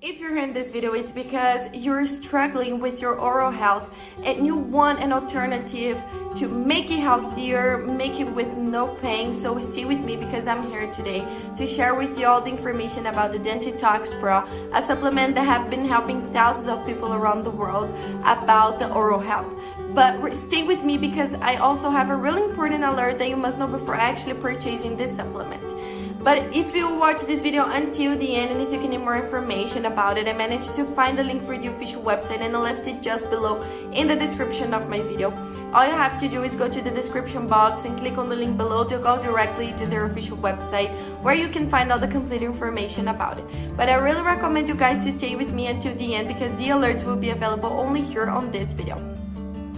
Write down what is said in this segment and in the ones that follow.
If you're in this video, it's because you're struggling with your oral health and you want an alternative to make it healthier, make it with no pain. So stay with me because I'm here today to share with you all the information about the Dentitox Pro, a supplement that have been helping thousands of people around the world about the oral health. But stay with me because I also have a really important alert that you must know before actually purchasing this supplement. But if you watch this video until the end and if you can need more information about it, I managed to find the link for the official website and I left it just below in the description of my video. All you have to do is go to the description box and click on the link below to go directly to their official website where you can find all the complete information about it. But I really recommend you guys to stay with me until the end because the alerts will be available only here on this video.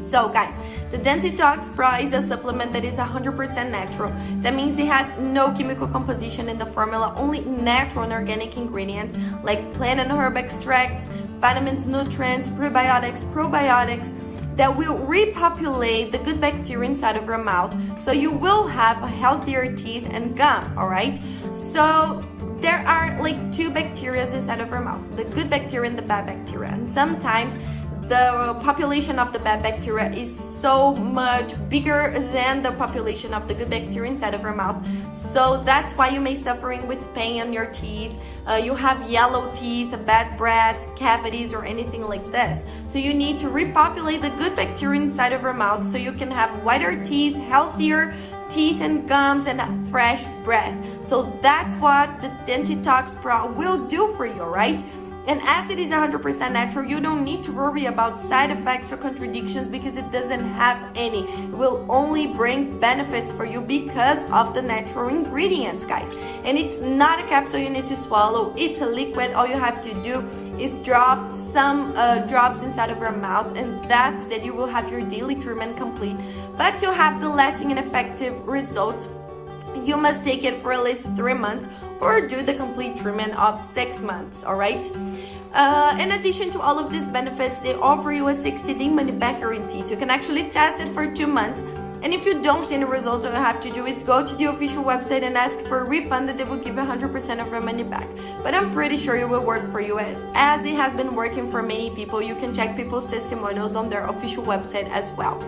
So guys, the Dentitox Pro is a supplement that is 100% natural. That means it has no chemical composition in the formula, only natural and organic ingredients like plant and herb extracts, vitamins, nutrients, prebiotics, probiotics that will repopulate the good bacteria inside of your mouth. So you will have healthier teeth and gum, alright? So there are like two bacteria inside of your mouth, the good bacteria and the bad bacteria. And sometimes the population of the bad bacteria is so much bigger than the population of the good bacteria inside of your mouth. So that's why you may suffering with pain on your teeth. You have yellow teeth, bad breath, cavities, or anything like this. So you need to repopulate the good bacteria inside of your mouth so you can have whiter teeth, healthier teeth and gums, and a fresh breath. So that's what the Dentitox Pro will do for you, right? And as it is 100% natural, you don't need to worry about side effects or contradictions because it doesn't have any. It will only bring benefits for you because of the natural ingredients, guys. And it's not a capsule you need to swallow. It's a liquid. All you have to do is drop some drops inside of your mouth and that's it. You will have your daily treatment complete. But to have the lasting and effective results, you must take it for at least 3 months or do the complete treatment of 6 months, all right? In addition to all of these benefits, they offer you a 60-day money-back guarantee. So you can actually test it for 2 months. And if you don't see any results, all you have to do is go to the official website and ask for a refund that they will give 100% of your money back. But I'm pretty sure it will work for you as it has been working for many people. You can check people's testimonials on their official website as well.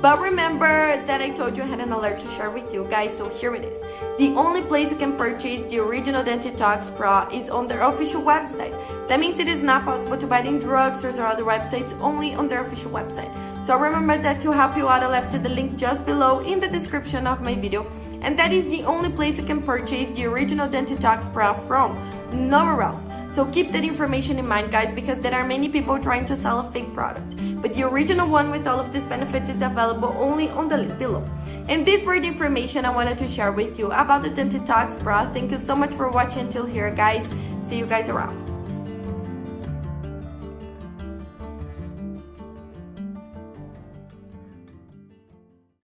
But remember that I told you I had an alert to share with you guys, so here it is. The only place you can purchase the original Dentitox Pro is on their official website. That means it is not possible to buy it in drugstores or other websites, only on their official website. So remember that to help you out, I left the link just below in the description of my video. And that is the only place you can purchase the original Dentitox Pro from, nowhere else. So keep that information in mind, guys, because there are many people trying to sell a fake product. But the original one with all of these benefits is available only on the link below. And this were the information I wanted to share with you about the Dentitox Pro. Thank you so much for watching until here, guys. See you guys around.